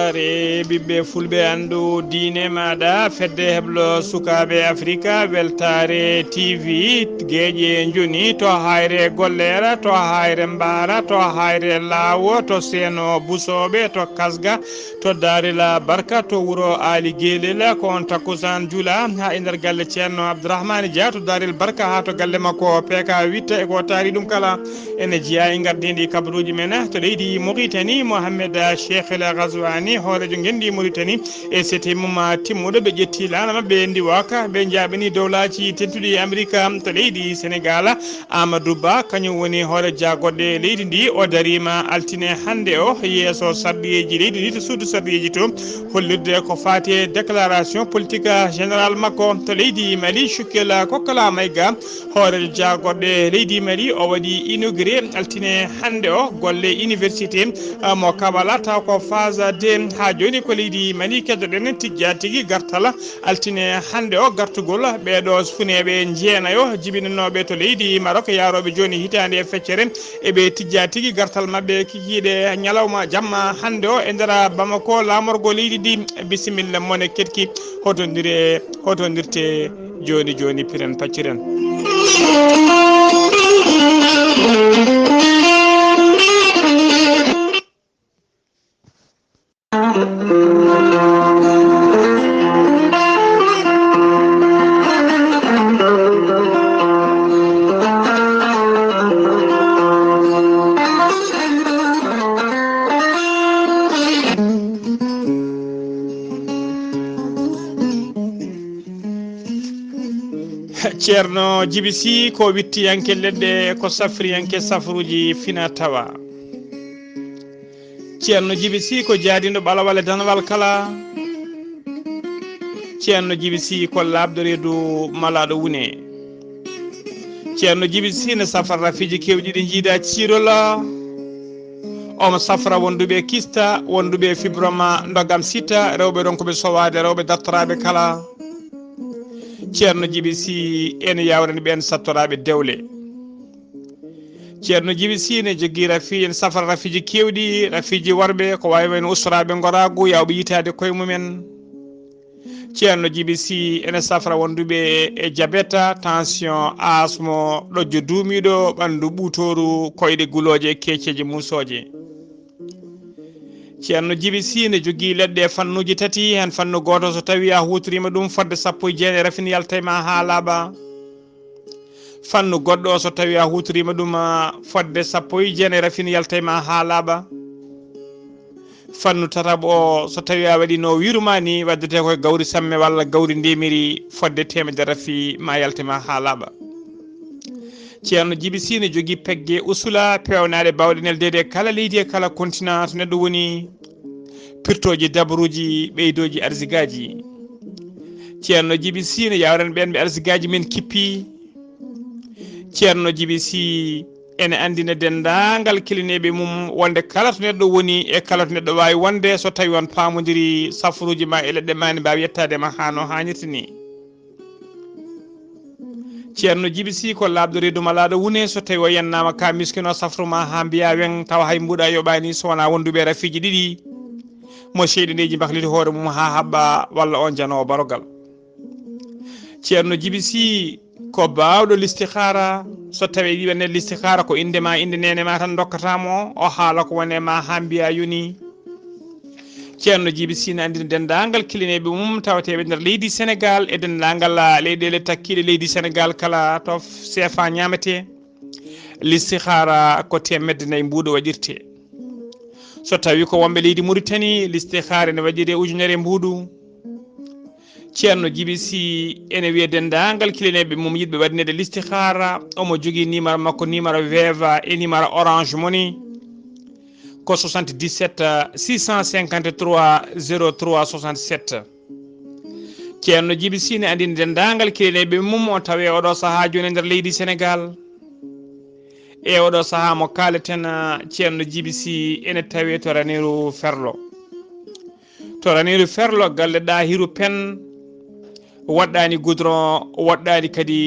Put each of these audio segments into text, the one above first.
weltare ɓiɓɓe fulɓe andu diine maɗa fedde heblo sukaɓe africa weltare tv gueƴe joni to hayre gollera to hayre mbara to hayre laawo to seeno busoɓe to kasga to darila barka to wuuro ali guelel ko on takkusan juula ha e nder galle ceerno abdourahmane dia to daril barka ha to galle makko peka 8 e ko taari ɗum kala ene jeeya e gardidi kabaruji men to leydi Mauritanie Mohamed Cheikh El Ghazouani hoorejo gendi Mauritanie e sete mum timmuɗo ɓe ƴetti lana mabɓe ndiwaka ɓe jaɓini dowlaji tentuɗi America to leydi Sénégal Amadou Ba kañum woni hoore jagoɗɗe leydi ndi o darima altine hande o yeeso sarɗiyeji leydi ndi to suudu sarɗiyeji to hollirde ko fati déclaration politique général makko to leydi Mali Choukela Kokala Maïga hoorejo jagoɗɗe leydi Mali o waɗi inauguré altine hande o golle université mo Kabala taw ko phase 2 ha joni ko leydi Mali keddoɗen tijja tigui gartala altine hande o gartugol ɓeɗo funeɓe jeenayo jibinanoɓe to leydi Maroc yaroɓe joni hitande e feccere eɓe tijja tigui gartal mabɓe kikiɗe ñalawma jamma hande o e nder Bamako lamorgo leydi ndi bisimilla mone ketki hotondirte joni piren pacciren ceerno jibisi ko wittiyanke leɗɗe ko safriyanke safruji fina tawa ceerno jibisi ko jaadiɗo ɓalawal e danawal kala ceerno jibisi ko labɗo reedu malaɗo wune ceerno jibisi ne safra rafiji kewɗi ɗi jiida ciirola omo safra wonduɓe kista wonduɓe fibroma dogam sita rewɓe ɗon koɓe sowade rewɓe dattoraɓe kala ceerno jibisi ene yawrani ɓen sattoraɓe dewle ceerno jibisi ne jogui rafi en safara rafiji kewɗi rafiji warɓe ko wawi wayno ustaraɓe goragu yawɓe yitade koye mumen ceerno jibisi ene safra wonduɓe e diabète tension asmo ɗojjo duumiɗo ɓandu ɓuutoru koyɗe guloje kecceje musoje ceerno jibisi ne jogui leɗɗe fannuji tati hen fannu goto so tawi a hutorima ɗum fodde 19 rafin yaltayma ha laaɓa fannu goɗɗo so tawi a hutorima ɗum fodde 19 rafin yaltayma ha laaɓa fannu tataɓo o so tawi a waɗi no wiruma ni waddete koye gawri samme walla gawri ndemiri fodde 100 rafi ma yaltayma ha laaɓa ceerno jibisi ne jogui pegge usula pewnaɗe bawɗe neldede kala leydi e kala continent to neɗɗo woni pirtoji dabaruji ɓeydoji arsigaji ceerno jibisi ne yawren ɓen ɓe arsigaji men kippi ceerno jibisi ene andina dendagal kilineɓe mum wonde kala to neɗɗo woni e kala to neɗɗo wawi wonde so tawi on pamodiri safruji ma e leɗɗe ma ne mbawi yettadema ha no hannirta ni ceerno jibisi ko labɗo reedu malaɗo wune so tawi o yennama ka miskino safruma ha mbiya wen tawa hay mbuɗa yoɓani so wona wonduɓe rafiji ɗiɗi mo seyɗineji bahliti hoore mum ha haɓɓa walla on janowo barogal ceerno jibisi ko bawɗo listihara so tawi yiɓene listihara ko indema inde nene ma tan dokkatamo o haala ko wone ma ha mbiya yoni ceerno jibisi ne andina dendagal kilineɓe mum tawateɓe nder leydi Sénégal e dendagal leyɗele takkiɗe leydi Sénégal kala to CFA ñamete listihara ko 4 mbuɗo waɗirte so tawi ko wonɓe leydi Mauritanie listihara ne waɗire ujunere mbuɗu ceerno jibisi ene wiya dendagal kilineɓe mum yiɗɓe waɗinede listihara omo jogui numéro makko numéro Wave e numéro Orange Money ko 77 653 03 67 ceerno jibisi ne andini dendagal kilineɓe mum o tawe oɗo saaha joni nder leydi Sénégal e oɗo saaha mo kaleten ceerno jibisi ene tawe to Ranérou Ferlo galle Ɗahiru Pen waɗɗani goudron waɗɗani kadi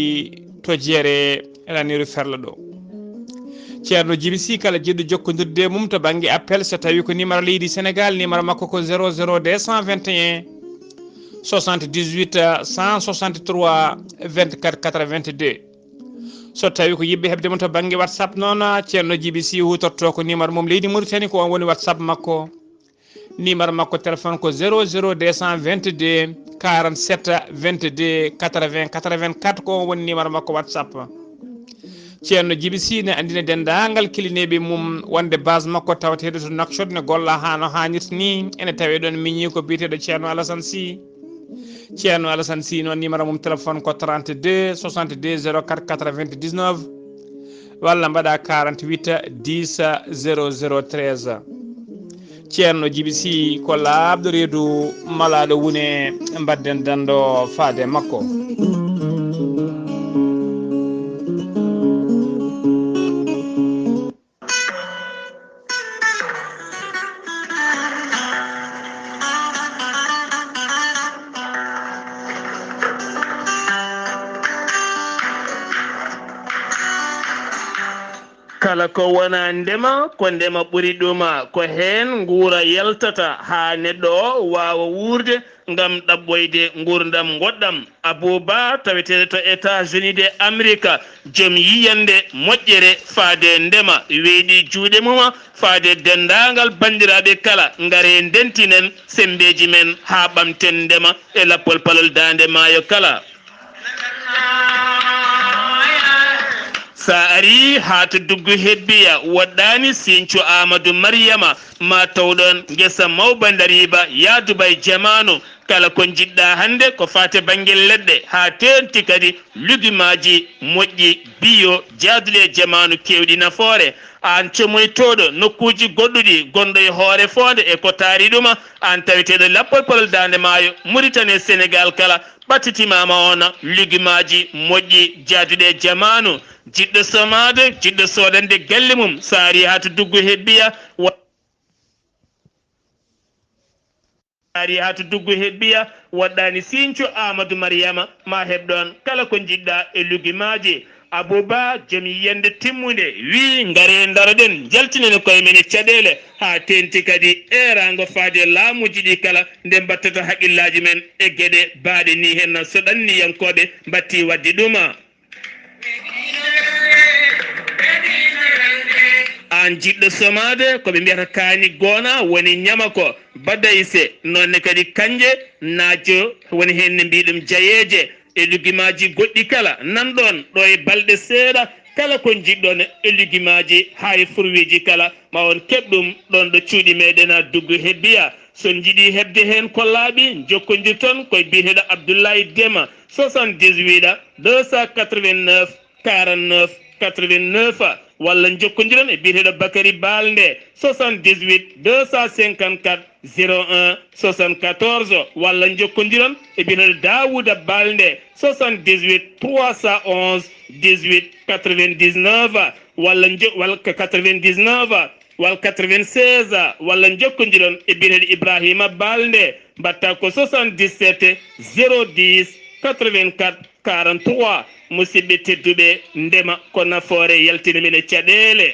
to jeere Ranérou Ferlo ɗo ceerno Djiby Sy kala jiɗɗo jokkodirde mum to banggue appel so tawi ko numéro leydi Sénégal numéro makko ko 00 221 78 163 24 82 so tawi ko yibbe hebde mum to banggue WhatsApp noon ceerno Djiby Sy hutorto ko numéro mum leydi Mauritanie ko on woni WhatsApp makko numéro makko téléphone ko 00 222 47 22 80 84 ko on woni numéro makko WhatsApp ceerno Djiby Sy ne andina dendagal kilineɓe mum wonde base makko tawateɗo to Nouakchott ne golla hano hannirta ni ene tawe ɗon miñi ko biyeteɗo ceerno Alassane Sy ceerno Alassane Sy noon numéro mum téléphone ko 32 62 04 99 walla mbaɗa 48 10 00 13 ceerno Djiby Sy ko laaɓɗo reedu malaɗo wune mbadden dando faade makko kala ko wona ndema ko ndema ɓuri ɗuma ko heen nguura yaltata haa neɗɗo o waawa wuurde ngam ɗaɓɓoyde nguurdam goɗɗam Abou Bah taweteɗo to États-Unis de Amérique joom yiyande moƴƴere faade ndema weeɗi juuɗe muma faade dendagal bandiraɓe kala ngare ndentinen sembeji men haa ɓamten ndema e lappol palol dande maayo kala sa ari ha to duggu hebbiya woɗɗani Sinthiou Amadou Mariama ma tawɗon guesa mawba dariba yaaduba e jamanu kala ko jiɗɗa hande ko fate banguel leɗɗe ha tenti kadi lugumaji moƴƴi bio jaaduɗe e jamanu kewɗi nafoore an comoytoɗo nokkuji goɗɗuɗi gonɗo e hoore fonde e ko taari ɗuma an taweteɗo lappol polol dande maayo Mauritanie Sénégal kala ɓattitimama ona lugumaji moƴƴi jaaduɗe e jamanu jiɗɗo somade jiɗɗo sodande galle mum sa ari ha to duggu hebbiya ari ha to duggu hebbiya woɗɗani Sinthiou Amadou Mariama ma heɓɗon kala ko jiɗɗa e lugumaji Abou Bah joom yiyande timmude wi ngare daroɗen jaltinene koye men e caɗele ha tenti kadi erago faade laamuji ɗi kala nde battata haqqillaji men e gueɗe baaɗe ni hen so ɗanniyankoɓe batti wadde ɗuma an jiɗɗo somade koɓe mbiyata kaani goona woni ñama ko badayse nonne kadi kanje naajo woni hen ne mbiɗum jayeje e lugumaji goɗɗi kala nanɗon ɗo e balɗe seeɗa kala ko jiɗɗon e lugumaji ha e furwiji kala ma on keɓɗum ɗon ɗo cuuɗi meɗen duggu hebbiya son jiiɗi hebde hen kollaɓi jokkodir toon koye biyeteɗo Abdoulaye Dema 78 289 49 89 walla jokkodiron e biyeteɗo Bakary Balde 78 254 01 74 walla jokkodiron e biyeteɗo Daouda Balde 78 311 18 99 walla 99 wal 96 walla jokkodiron e biyeteɗo Ibrahima Balde mbatta ko 77 010 84 43 musidɓe tedduɓe ndema ko nafoore yaltini men e caɗele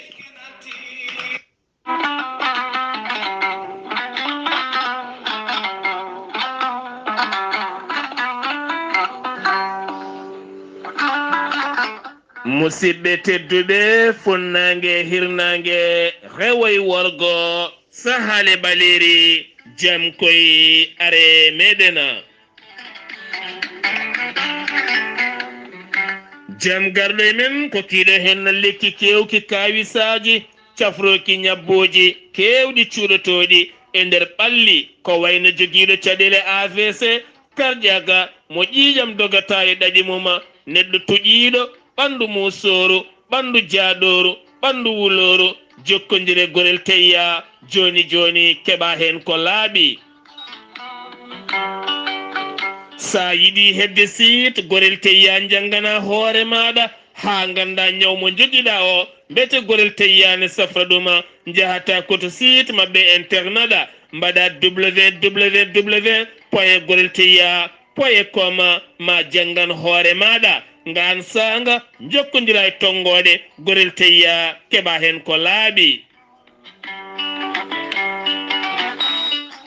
musidɓe tedduɓe funnangue hirnangue rewoy worgo sahale ɓaleri jam koye are meɗena jam garɗo e men ko kiiɗo hen lekki kewki kawisaji cafroki ñabboji kewɗi cuuɗotoɗi e nder ɓalli ko wayno joguiɗo caɗele AVC karƴaga mo ƴiƴam dogata e ɗaɗi muma neɗɗo tuƴiɗo ɓandu musoru ɓandu jaaɗoru ɓandu wuloru jokkodire gorel teyya joni joni keɓa hen ko laaɓi sa yiɗi hedde siit gorel teyya janggana hoore maɗa ha ganda ñaw mo joguiɗa o mbete gorel teyyane safra ɗuma jahata koto site mabɓe internet a mbaɗa www point gorel teyya point com ma janggan hoore maɗa ngan sanga jokkondira e tongode gorel teyya keɓa hen ko laaɓi.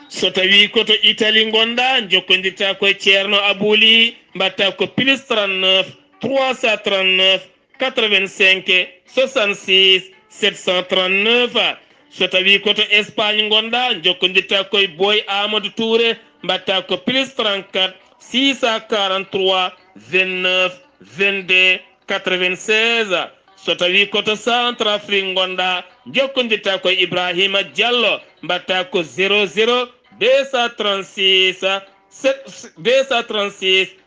so tawi koto Italie gonɗa jokkodirta koye ceerno Abouli mbatta ko plus 39 339 85 66 739. so tawi koto Espagne gonɗa jokkodirta koye Boy Amadou Touré mbatta ko plus 34 643 29 22 96. so tawi koto Centre Afrique gonɗa jokkodirta koye Ibrahima Diallo mbatta ko 00 236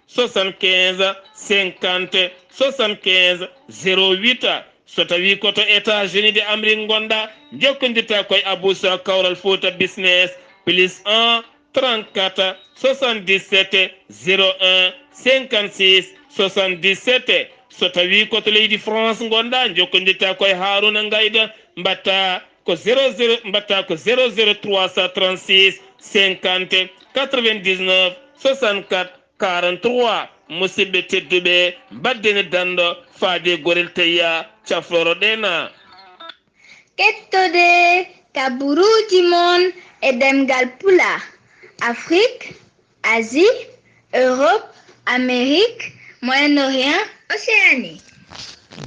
75 50 75 08. so tawi koto États-Unis de Amérique gonɗa jokkodirta koye Aboussa Kawral Fouta Business plus 1 34 77 01 56 77. so tawi koto leydi France gonɗa jokkodirta koye Harouna Ngayda mbatta ko 00 mbatta ko 00 336 50 99 64 43. musidɓe tedduɓe baddene dando faade gorel teyya cafloro ɗena kettode kaburuji mon e ɗemngal pulaar Afrique, Asie, Europe, Amérique, Moyen-Orient, Océanie.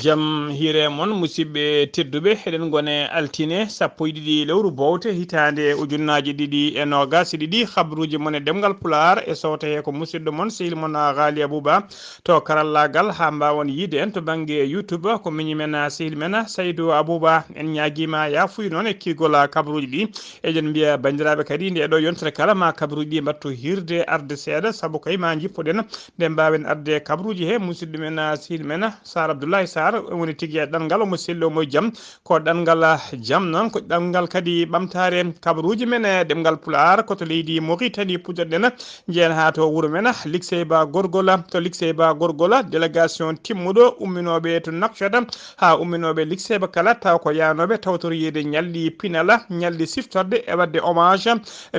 jam hiire moon musidɓe tedduɓe eɗen gone altine 12 lewru bowte hitande ujunnaji 2022 habruji moon e ɗemgal pulaar e sowtaye ko musidɗo moon sehil moon Ghalii Abuu Bah to karallagal ha mbawon yiide en to banggue YouTube ko miñi men sehil men Saydou Abou Bah en ñaguima yafuy noon e kigol kabruji ɗi eɗen mbiya bandiraɓe kadi nde ɗo yontere kala ma kabruji ɗi mbattu hirde arde seeɗa saabu kay ma jippoɗen nde mbawen arde kabruji he musidɗo men sehil men Sar Abdoulaye Sar woni tigui e ɗanngal omo selli omo jaam ko ɗanngal jaam noon ko ɗanngal kadi ɓamtare kabaruji men e ɗemgal pulaar koto leydi Mauritanie puɗɗoɗen jeen ha to wuuro men Likseyba Gorgola to Likseyba Gorgola délégation timmuɗo umminoɓe to Nouakchott ha umminoɓe Likseyba kala taw ko yanoɓe tawtoriyeede ñalli pinala ñalli siftorde e wadde hommage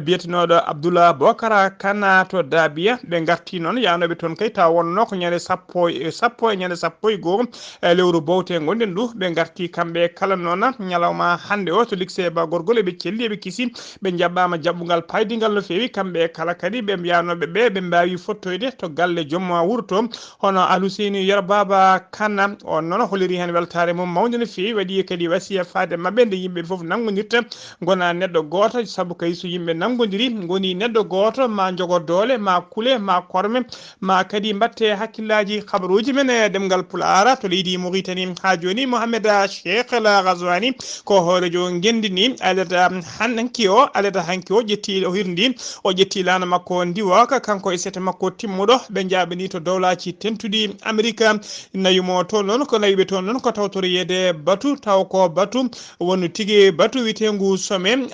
biyetenoɗo Abdoula Bokara Kana to Dabia ɓe garti noon yanoɓe toon kay taw wonno ko ñande sappo e ñande sappo e goho lewru bowte gonɗen ɗu ɓe garti kamɓe kala noon ñalawma hande o to Likseyba Gorgol ɓe celli ɓe kisi ɓe jaɓɓama jaɓɓugal paydigal no fewi kamɓe kala kadi ɓe mbiyanoɓe ɓe mbawi fottoyde to galle joom wuuro to hono Aluseyni Yero Baba Kane on noon holiri hen weltare mum mawde no fewi waɗi kadi wasiya faade mabɓe nde yimɓe foof nanggodirta gona neɗɗo goto saabu kay so yimɓe nanggodiri goni neɗɗo goto ma jogo doole ma kuule ma korme ma kadi mbatte hakkillaji habaruji men e ɗemgal pulaar to leydi Mauritanie ha joni Mohamed Cheikh El Ghazouani ko hoorejo gendini aleta hanki o ƴetti o hirdi o ƴetti lana makko ndiwaka kanko e sete makko timmuɗo ɓe jaɓani to dowlaci tentuɗi Amérique nayumo to noon ko nayiɓe toon noon ko tawtoriyede batu taw ko batu woni tigui batu witengu sommet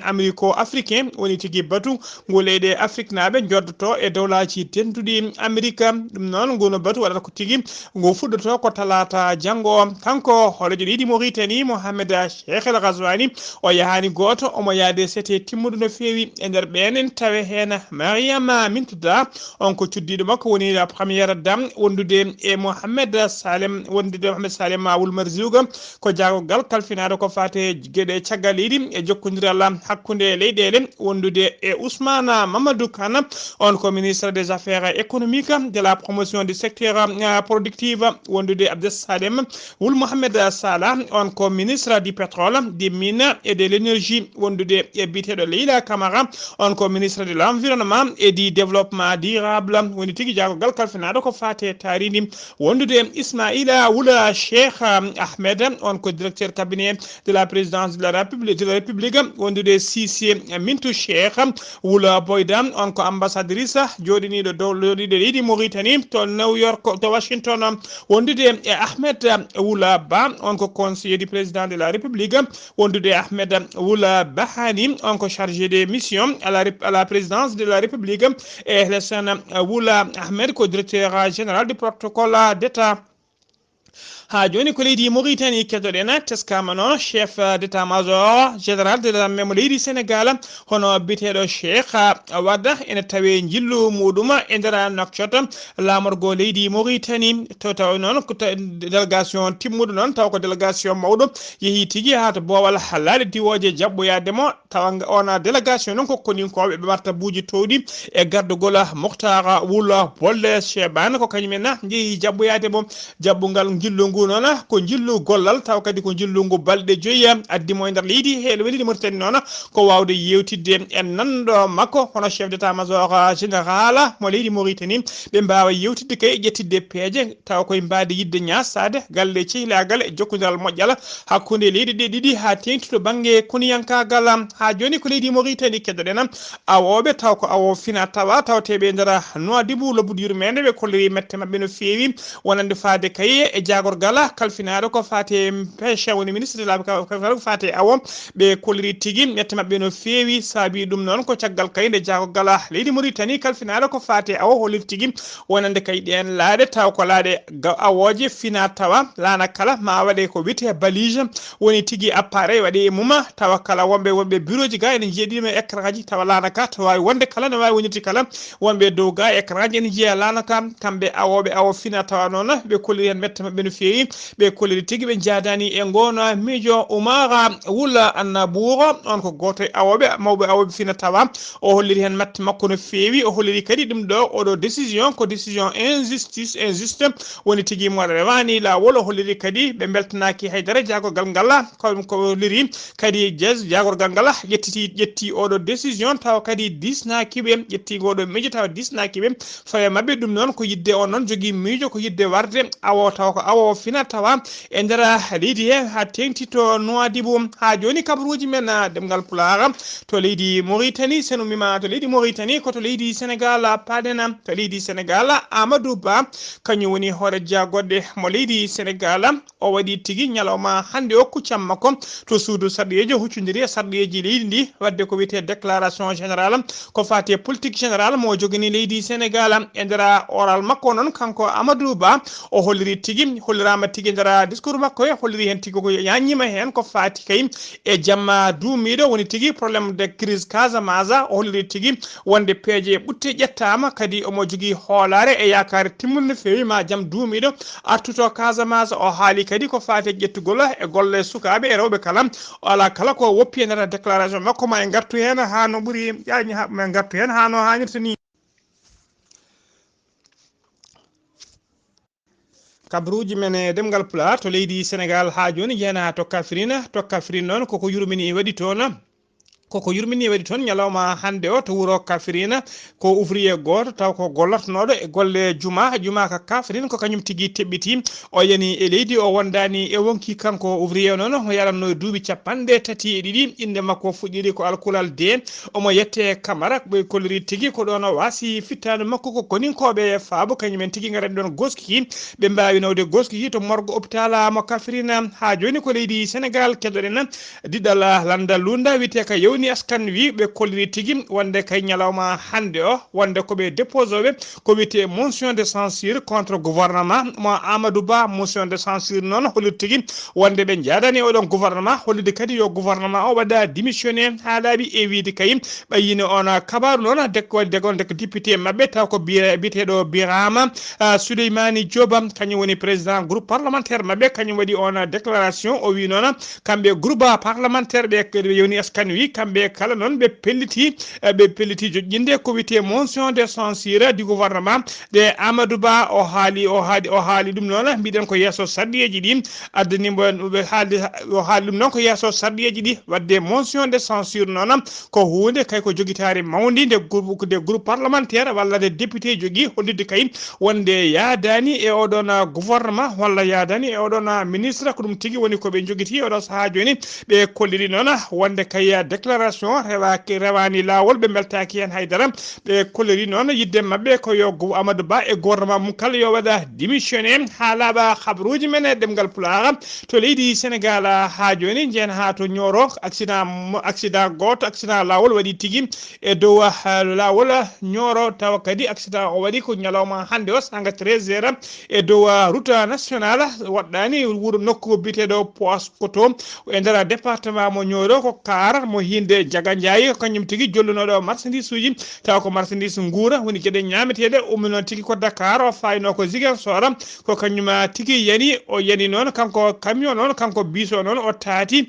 Amérique africain woni tigui batu ngu leyɗe Afrique naɓe joddoto e dowlaci tentuɗi Amérique ɗum noon ngono batu waɗata ko tigui ngu fuɗɗoto ko talata janggo kanko horejo leydi Mauritanie Mohamed Cheikh El Ghazouani o yahani goto omo yaade sete timmuɗo no fewi e nder ɓenen tawe hen Mariama Mintouda on ko cuddiɗo makko woni la première dame wondude e Mohamed Salem Wulmar Ziouga ko jagogal kalfinaɗo ko fate gueɗe caggal leydi e jokkodiral hakkude leyɗele wondude e Ousmane Mamadou Kane on ko ministre des affaires économiques de la promotion du secteur productif wondude Abdessalem Wul Mohamed Salah on ko ministre du pétrole des mines et de l'énergie wondude e biteɗo Leila Camara on ko ministre de l'environnement et du développement durable woni tigui jagogal kalfinaɗo ko fate taridi wondude Ismaïla Wula Cheikh Ahmed on ko directeur cabinet de la présidence de la République wondude Sisi Mintou Cheikh Wula Boyda on ko ambassadrice joɗiniɗo dow leydi Mauritanie to New York to Washington wondude e Ahmed Wula Bah on ko conseiller du président de la République wondude Ahmed Wula Bahani on ko chargé de mission à la présidence de la République et Hessane Wula Ahmed ko directeur général du protocole d'État ha joni ko leydi Mauritanie keddoɗen teskama noon chef d'état major général de la même leydi Sénégal hono biteɗo Cheikh Wade ene tawe jillu muɗum e nder nokcot lamorgo leydi Mauritanie to taw noon ko délégation timmuɗo noon taw ko délégation mawɗo yeehi tigui ha to boowal hallade diwoje jabboyademo tawa ona délégation noon ko koninkoɓe ɓe martabuji towɗi e gardugol Mokhtar Wula Bolle Chebane ko kañumen jeehi jabboyademo jabbungal jillu ngu noon ko jillu gollal taw kadi ko jillu ngu balɗe joyi addimo e nder leydi heeɗo leydi Mauritanie noon ko wawde yewtidde en nanɗo makko hono chef d'état major général mo leydi Mauritanie ɓe mbawa yewtidde kay ƴettidde peeje taw koye mbade yidde ñastade galle cehlagal e jokkodiral moƴƴal hakkude leydi ɗe ɗiɗi ha tengti to banggue koniyankagal ha joni ko leydi Mauritanie keddoɗen awoɓe taw ko awo fina tawa tawteɓe nder Nouadhibou lobbuɗo yurmede ɓe kolliri mette mabɓe no fewi wonande fade kaye e jagorgal kalfinaɗo ko fate pêche woni ministre de la ko fate awo ɓe kolliri tigui mette mabɓe no fewi saabi ɗum noon ko caggal kay nde jagorgal leydi Mauritanie kalfinaɗo ko fate awo holliri tigui wonande kay ɗen laaɗe taw ko laaɗe awoje fina tawa lana kala ma waɗe ko wiyete balise woni tigui appareil waɗe e muma tawa kala wonɓe bureau ji ga ene jeeɗima écran aji tawa lana ka to wawi wonde kala ne wawi wonirti kala wonɓe dow ga écran aji ene jeeya lana ka kamɓe awoɓe awo fina tawa noon ɓe kolliri hen mette mabɓe no fewi ɓe kolliri tigui ɓe jadani e gono miijo Oumar Wula Annabour on ko goto e awoɓe mawɓe awoɓe fina tawa o holliri hen mette makko no fewi o holliri kadi ɗum ɗo oɗo décision ko décision injuste woni tigui mo rewani lawol o holliri kadi ɓe beltanaki haydara jagorgal ngal ko holliri kadi jagorgal ngal ƴetti oɗo décision taw kadi disnakiɓe ƴetti goɗo miijo taw disnakiɓe fawe mabɓe ɗum noon ko yidde on noon jogui miijo ko yidde warde awo taw ko awo fina tawa e nder leydi he ha tengti to Nouadhibou ha joni kabaruji men ɗemngal pulaar to leydi Mauritanie sen ummima to leydi Mauritanie koto leydi Sénégal paɗen to leydi Sénégal Amadou Ba kañum woni hoore jagoɗɗe mo leydi Sénégal o waɗi tigui ñalawma hande o kuccam makko to suudu sarɗiyeji huccodiri e sarɗiyeji leydi ndi wadde ko wiyete déclaration générale ko fate politique générale mo jogani leydi Sénégal e nder oral makko noon kanko Amadou Ba o holliri tigui hollirama tigui nder discours makko e holliri hen tigui ko yañima hen ko fati kay e jamma duumiɗo woni tigui probléme de crise Casamance o holliri tigui wonde peeje ɓutte ƴettama kadi omo jogui hoolare e yakare timmude no fewi ma jaam duumiɗo artuto Casamance o haali kadi ko fati ƴettugol e golle sukaɓe e rewɓe kala ala kala ko woppi e nder déclaration makko ma en gartu hen ha no ɓuuri yañi ma gartu hen ha no hannirta ni kabaruji men e ɗemngal pulaar to leydi Sénégal ha joni jeena to Kafrine noon koko yurmini waɗi toon koko yurmini waɗi toon ñalawma hande o to wuuro Kafrine ko ouvrier goto taw ko gollatnoɗo e golle juma ka Kafrine ko kañum tigui teɓɓiti o yani e leydi o wondani e wonki kanko ouvrier noon o yaranno duuɓi 32 inde makko fuɗɗiri ko alkulal de omo yette Camara ɓe kolliri tigui ko ɗon o wasi fittade makko ko koninkoɓe faabo kañumen tigui garani ɗon goskiki ɓe mbawi nawde goskiki to morgue hôpital mo Kafrine ha joni ko leydi Sénégal keddoɗen diɗɗal landal lunda wiyete ka yewni askan wi ɓe kolliri tigui wonde kay ñalawma hande o wonde koɓe déposoɓe ko wiyete motion de censure contre gouvernement mo Amadou Ba motion de censure noon holliri tigui wonde ɓe jadani oɗon gouvernement hollide kadi yo gouvernement o waɗa démissionné ha laaɓi e wiide kay ɓayini on kabaru noon deko député mabɓe taw ko biteɗo Birama Souleymani Diop kañum woni président groupe parlementaire mabɓe kañum waɗi on déclaration o wi noon kamɓe groupe parlementaire ɓe yewni askan wi kamɓe kala noon ɓe pelliti joƴƴinde ko wiyete motion de censure du gouvernement de Amadou Ba o haali ɗum noon mbiɗen ko yesso sarɗiyeji ɗi addanimo ɓe haaldi o haali ɗum noon ko yesso sarɗiyeji ɗi wadde motion de censure noon ko hunde kay ko joguitare mawdi de groupe parlementaire walla de député jogui hollide kay wonde yaadani e oɗon gouvernement walla yaadani e oɗon ministre ko ɗum tigui woni koɓe joguiti oɗo saaha joni ɓe kolliri noon wonde kay déclaration déclaration rewani lawol ɓe beltaki hen haydara ɓe kolori noon yidde mabɓe ko yo Amadou Ba e gouvernement mum kala yo waɗa démissionné ha laaɓa habruji men e ɗemgal pulaar to leydi Sénégal ha joni jeen ha to Nioro accident goto accident lawol waɗi tigui e dow lawol Nioro tawa kadi accident o waɗi ko ñalawma hande o sanga 13h e dow route nationale waɗɗani wuuro nokku biteɗo Paoskoto e nder département mo Nioro ko kar mo hinde Jaga Ndiaye kañum tigui jollunoɗo marchandise uji tawa ko marchandise guura woni gueɗe ñameteɗe ummi noon tigui ko Dakar o fayno ko Ziguinchor ko kañum tigui yani o yani noon kanko camion noon kanko biso noon o taati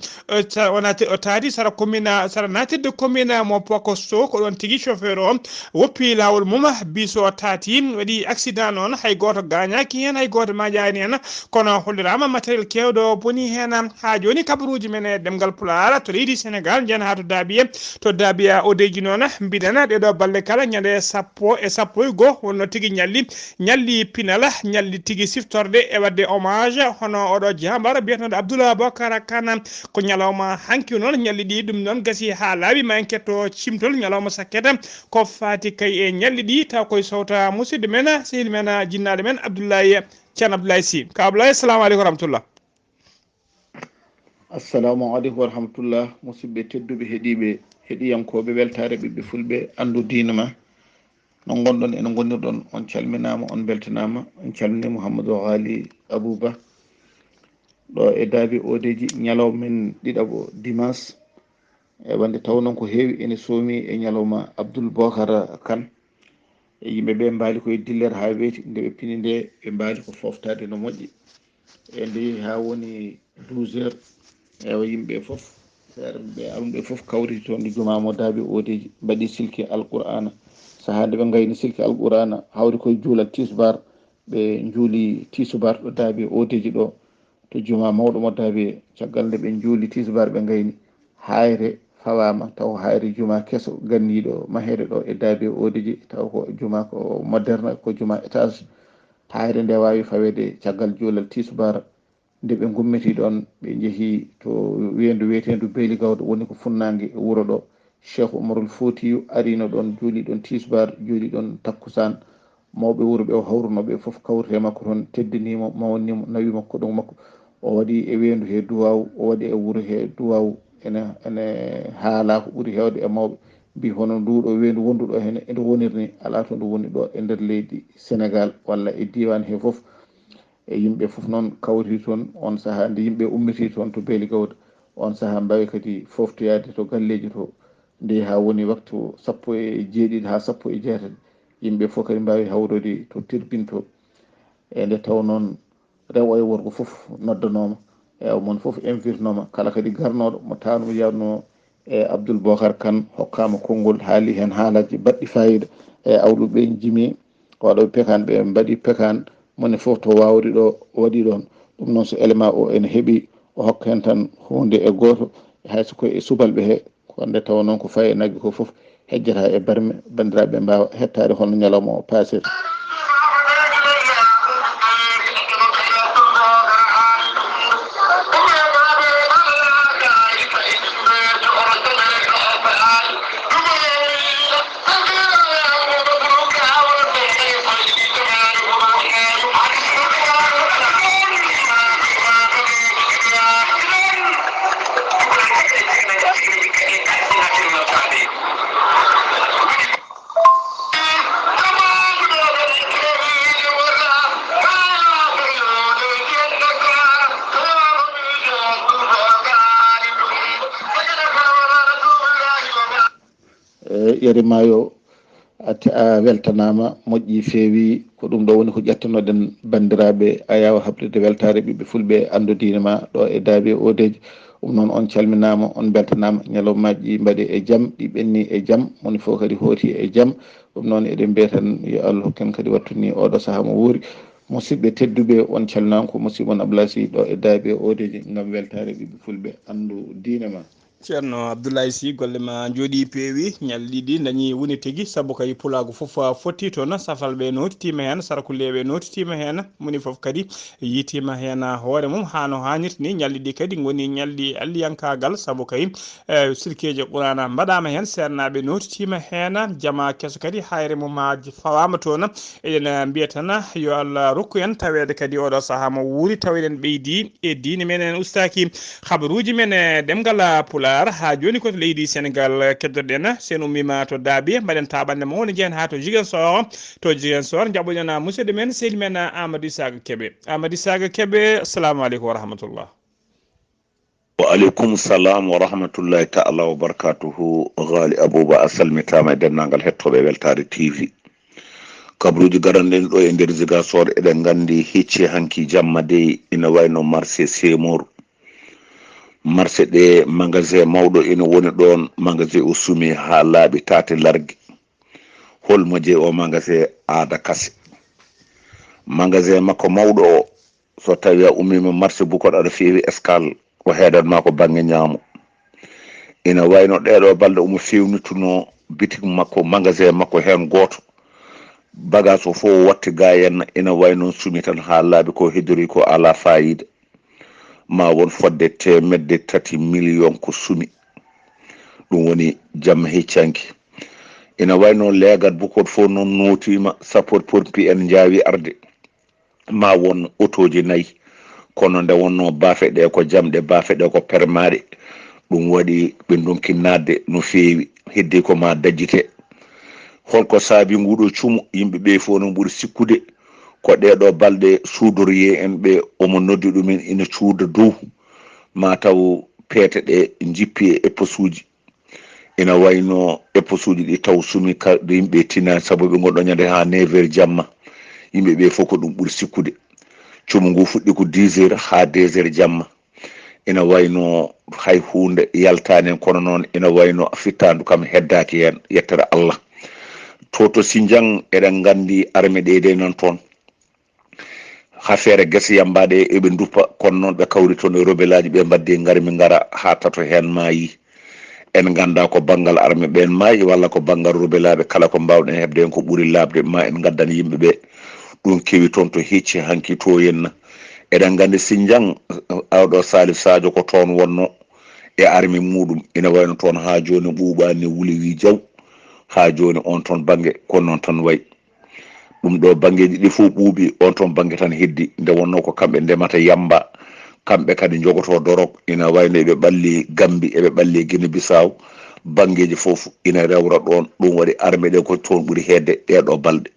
sara commune sara natirde commune mo Paoskoto ko ɗon tigui chauffeur o woppi lawol mum biso o taati waɗi accident noon hay goto gañaki hen hay goto maƴani hen kono hollirama matériel kewɗo boni hen ha joni kabaruji men e ɗemgal pulaar to leydi Sénégal jen ha to Dabiya odeji noon mbiɗen ɗeɗo balɗe kala ñande 10 wonno tigui ñalli pinala ñalli tigui siftorde e wadde hommage hono oɗo jambar biyetenoɗo Abdoulaye Bocar Kane ko ñalawma hanki noon ñalli ɗi ɗum noon gasi ha laaɓi ma en ketto cimtol ñalawma sakkete ko fati kay e ñalli ɗi taw koye sawta musidɗo men sehil men jinnaɗo men Ceerno Abdoulaye Sy ka Abdoulaye assalamu aleykum wa rahmatullah. assalamu aleykum wa rahmatullah musidɓe tedduɓe heɗiyankoɓe weltare ɓiɓɓe fulɓe andu diina ma no gonɗon ene gonirɗon on calminama on beltanama on calmini Mouhamadou Ghalii Abuu Bah ɗo e daabi odeji ñalawmen ɗiɗaɓo dimanche e wande taw noon ko heewi ene soomi e ñalawma Abdoul Bocar Kane e yimɓeɓe mbaali koye dillere ha weeti nde ɓe pini nde ɓe mbaali ko foftade no moƴƴi e nde ha woni 12h ewa yimɓe foof ɓe alumɓe foof kawriti toon ɗo jumamo daabi odeji mbaɗi silki alqur'ana saaha nde ɓe gayni silki alqur'ana hawri koye juulal tisbar ɓe juuli tisubar ɗo daabi odeji ɗo to juma mawɗo mo daabi caggal nde ɓe juuli tisbar ɓe gayni hayre fawama taw hayre juma keso ganniɗo mahede ɗo e daabi odeji taw ko juma ko moderne ko juma étage hayre nde wawi fawede caggal juulal tisbar nde ɓe gummiti ɗon ɓe jeehi to wiyendu wiyetendu beeli gawdo woni ko funnangue wuuro ɗo Cheikh Oumarul Foutiyou arino ɗon juuli ɗon tisbar juuli ɗon takkusan mawɓe wuuro ɓe o hawrunoɓe foof kawrite makko toon teddinimo mawnimo nawi makko ɗon makko o waɗi e wendu he duwaw o waɗi e wuuro he duwaw ene haala ko ɓuuri hewde e mawɓe mbi hono nduɗo wendu wonduɗo hen ene wonirni ala to ndu woni ɗo e nder leydi Sénégal walla e diwan he foof e yimɓe foof noon kawri toon on saaha nde yimɓe ummiti toon to beeli gawda on saaha mbawi kadi foftoyade to galleji to nde ha woni waktu 17 ha 18 yimɓe fof kadi mbawi hawrude to tirbinto e nde taw noon rewo e worgo foof noddanoma e mon foof invirnoma kala kadi garnoɗo mo tawno yawno e Abdoul Bocar Kane hokkama konngol haali hen haalaji baɗɗi fayida e awɗuɓe jimi waɗo pekan ɓe mbaɗi pekan mone foof to wawri ɗo waɗi ɗon ɗum noon so élément o ene heeɓi o hokka hen tan hunde e goto hayso koye subalɓe he konde taw noon ko fayi e naggue ko foof hejjata e barme bandiraɓe mbawa hettade hono ñalawma o pasir. Yarimayo a weltanama moƴƴi feewi ko ɗum ɗo woni ko ƴettanoɗen bandiraɓe a yawa haɓride weltare ɓiɓɓe fulɓe andudine ma ɗo e daabi odeji ɗum noon on calminama on beltanama ñalawmaji mbaɗe e jaam ɗi ɓenni e jaam moni fof kadi hooti e jaam ɗum noon eɗen mbiya tan yo Allah hokken kadi wattuni oɗo saaha mo wuuri musidɓe tedduɓe on calminama ko musidɓe on Abdoulaye Sy ɗo e daabi odeji gam weltare ɓiɓɓe fulɓe andu diine ma. ceerno Abdoulaye Sy golle ma jooɗi peewi ñalɗiɗi dañi woni tigui saabu kay pulago foof fotti toon safalɓe notitima hen sarakuleɓe notitima hen moni foof kadi yitima hen hoore mum hano hannirta ni ñalɗiɗi kadi goni ñalɗi alliyankagal saabu kay silkeje qurana mbaɗama hen sernaɓe notitima hen jama kesso kadi hayre mum ha fawama toon eɗen mbiya tan yo Allah rokku en tawede kadi oɗo saaha mo wuuri taw eɗen ɓeydi e diine men en ustaki habaruji men e ɗemgal pulaar ha joni koto leydi Sénégal keddoɗen sen ummima to Daabi mbaɗen taɓande mo woni jehen ha to Ziguinchor jaɓoɗen musidɗo men sehli men Amadou Isaga Kébé assalamu aleykum wa rahmatullah. wa aleykum salam wa rahmatullahi ta'ala wa barakatuhu. Ghalii Abuu Bah a salmitama e dennangal hettoɓe weltare TV kabruji garanɗen ɗo e nder Ziguinchor eɗen gandi hicce hanki jamma de ina wayno marché Seymour marché ɗe magasin mawɗo ina woni ɗon magasin o sumi ha laaɓi tate largue holmo je o magasin aada kase magasin makko mawɗo o so tawi a ummima marché bukoɗo aɗa feewi escale o heedanma ko banggue ñaamo ina wayno ɗeɗo balɗe omo fewnituno bitik makko magasin makko hen goto bagage o fof watti ga henna ina wayno sumi tan ha laaɓi ko hedori ko ala fayida ma won fodde 3 million ko sumi ɗum woni jamma heccanki ina wayno leegat bukot fof noon notima sapeur pompier en jaawi arde ma won autoji 4 kono nde wonno baafe ɗe ko jamɗe baafe ɗe ko permaɗe ɗum waɗi ɓe donki nadde no feewi heddi ko ma dajjite holko saabi nguɗo cumo yimɓeɓe fof no ɓuuri sikkude ko ɗeɗo balɗe suudoriye en ɓe omo noddi ɗumen ina cuuda dow ma taw peete ɗe jippi e posuji ina wayno e posuji ɗi taw sumi kalɗo yimɓe tina saabu ɓe gonɗo ñande ha 9h jamma yimɓeɓe fof ko ɗum ɓuuri sikkude cumo ngu fuɗɗi ko 10h ha 2h jamma ina wayno hay hunde yaltani kono noon ina wayno fittandu kam heddaki hen yettere Allah to Sindian eɗen gandi armée ɗe nan toon ha feere guese yambaɗe eɓe duppa kono noon ɓe kawri toon e rebelaji ɓe mbadde garmi ngara ha tato hen maayi en ganda ko banggal armée ɓen maayi walla ko banggal rebelaɓe kala ko mbawɗen hebde hen ko ɓuuri labde ma en gaddan yimɓeɓe ɗum kewi toon to hecci hanki to henna eɗen gandi Sindian awɗo Salif Sadio ko toon wonno e armée muɗum ina wayno toon ha joni ɓuuɓani wuli wi jaw ha joni on toon banggue ko noon tan wayi ɗum ɗo banggueji ɗi fof ɓuuɓi on toon banggue tan heddi nde wonno ko kamɓe ndemata yamba kamɓe kadi jogoto dorog ina wayno eɓe ɓalli Gambi eɓe ɓalli Guinée Bissau banggueji foof ina rewra ɗon ɗum waɗi armée ɗe ko toon ɓuuri hedde ɗeɗo balɗe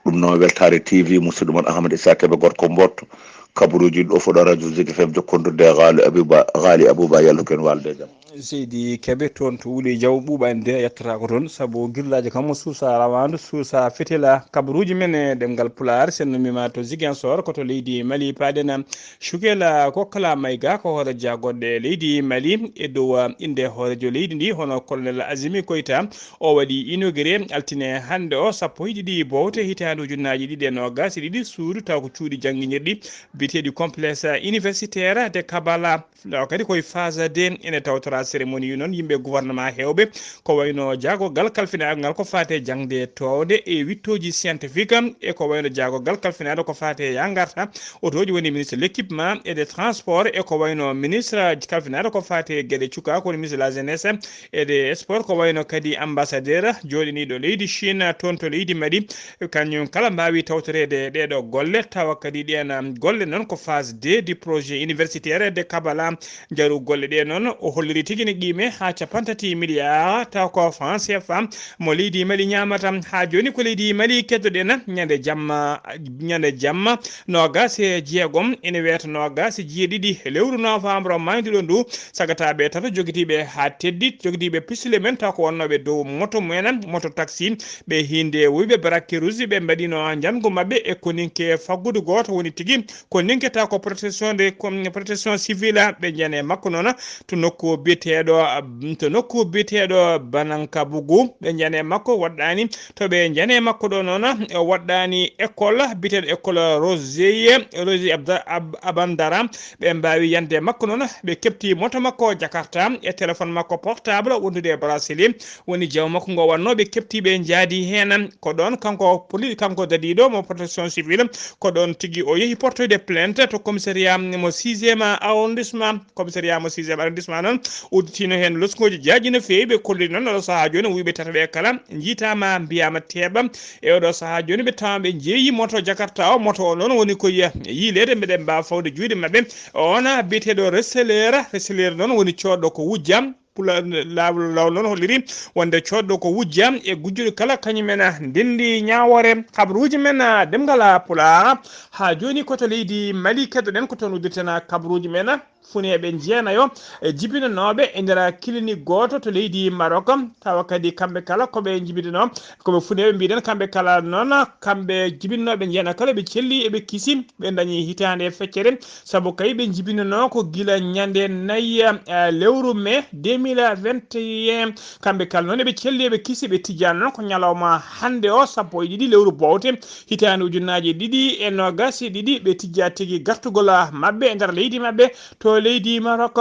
ɗum noon weltare TV musidɗo mon Ahmadou Isaaka Kébé gorko mbotto kabaruji ɗo foɗo radio Zik FM jokkondirde Ghalii Abuu Bah yallo ken walde jaam seydi Kébé toon to wuuli jaw ɓuuɓani de yettata ko toon saabu guillaji kam suusa rawandu suusa fetela kabaruji men e ɗemgal pulaar sen nomima to Ziguinchor koto leydi Mali paɗen Choukela Kokala Mayga ko hooreja goɗɗe leydi Mali e dow inde hoorejo leydi ndi hono colonel Azimi Koita o waɗi inauguré altine hande o 1 bowte hitande ujunnaji 2022 suudu taw ko cuuɗi jangguirɗi biteɗi complexe universitaire de Kabala kadi koye phase d ene tawtora cérémonie noon yimɓe gouvernement hewɓe ko wayno jaagogal kalfinagal ko fate jangde towde e wittoji scientifique e ko wayno jaagogal kalfinade ko fate yangarta otoji woni ministre de l'équipement et des transports e ko wayno ministre kalfinade ko fate gueɗe cuka ko ministre de la jeunesse et des sports ko wayno kadi ambassadeur joɗiniɗo leydi Chine toon to leydi Mali kañum kala mbawi tawtorede ɗeɗo golle tawa kadi ɗen golle noon ko phase d du projet universitaire de Kabala jaru golle ɗe noon o holliri tigui ne qime ha 50 milliards taw ko franc CFA mo leydi Mali ñamata ha joni ko leydi Mali keddoɗen ñande jamma nogas e jeegom ene wiyata nogas e jeeɗiɗi lewru novembre mayduɗo ndu sagataɓe tata joguitiɓe ha teddi joguitiɓe pisule men taw ko wonnoɓe dow moto mumen moto taxi ɓe hinde wuyɓe braque rouge ɓe mbaɗino jango mabɓe e koninke faggudu goto woni tigui ko ninketa ko protection civile ɓe jane makko noon to nokku biteɗo to nokku biteɗo Banankabugu ɓe jane makko waɗɗani to ɓe jane makko ɗo noon waɗɗani école biteɗo école Rosier Abandara ɓe mbawi yande makko noon ɓe kepti moto makko Jakarta e téléphone makko portable wondude e Brasili woni jaw makko ngo wanno ɓe kepti ɓe jaadi hen ko ɗon kanko police kanko dadiɗo mo protection civile ko ɗon tigui o yeehi portoyde plainte to commissariat mo 6e arrondissement commissariat mo 6e arrondissement noon udditino hen losgoji jaaji no fewi ɓe kolli noon oɗo saaha joni wiɓe tata ɓe kala jiitama mbiyama teeɓa e oɗo saaha joni ɓe tawa ɓe jeeyi moto Jakarta o moto o noon woni ko yiilede mbeɗen mbawa fawde juuɗe mabɓe ona biyeteɗo receleur noon woni coɗɗo ko wujjam lawol noon holliri wonde coɗɗo ko wujjam e gujjuɗo kala kañumen ndendi ñawore kabaruji men ɗemngal pulaar ha joni koto leydi Mali keddoɗen ko toon udditena kabaruji men funeɓe jeenayo e jibinanoɓe e nder clinique goto to leydi Maroc tawa kadi kamɓe kala koɓe jibinano koɓe funeɓe mbiɗen kamɓe kala noon kamɓe jibinnoɓe jeena kala ɓe celli eɓe kiisi ɓe dañi hitande feccere saabu kay ɓe jibinano ko guila ñande 4 lewru mai 2021 kamɓe kala noon eɓe celli eɓe kiisi ɓe tijjani noon ko ñalawma hande o 12 lewru bowte hitande ujunaji 2022 ɓe tijja tigui gartugol mabɓe e nder leydi mabɓe to leydi Maroc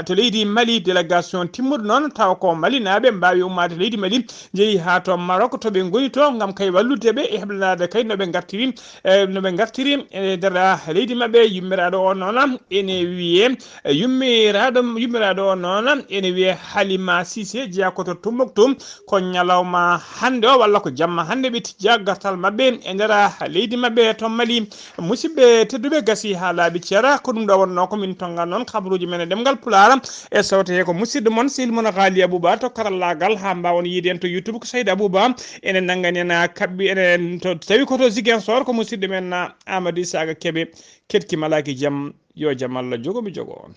to leydi Mali délégation timmuɗo noon tawa ko Mali naɓe mbawi ummade leydi Mali jeeyi ha to Maroc to ɓe goni to gam kay walludeɓe e heɓlanade kay noɓe gartiri e nder leydi mabɓe yummiraɗo o noon ene wiye yummiraɗo o noon ene wiye Halima Cissé jeeya koto Tombouctou ko ñalawma hande o walla ko jamma hande ɓe tijja gartal mabɓe e nder leydi mabɓe to Mali musidɓe tedduɓe gasi ha laaɓi ceera ko ɗum ɗo wonno ko min tongal noon kabaruji men e ɗemgal pulaar e sawte ko musidɗo moon sehilmon Ghalii Abuu Bah to karallagal ha mbawon yiide en to YouTube ko Saydou Abou Bah enen nanggani en kabɓi enen to tawi koto Ziguinchor ko musidɗo men Amadou Isaga Kebe ketki malaki jaam yo jaam Allah jogo mi jogo on.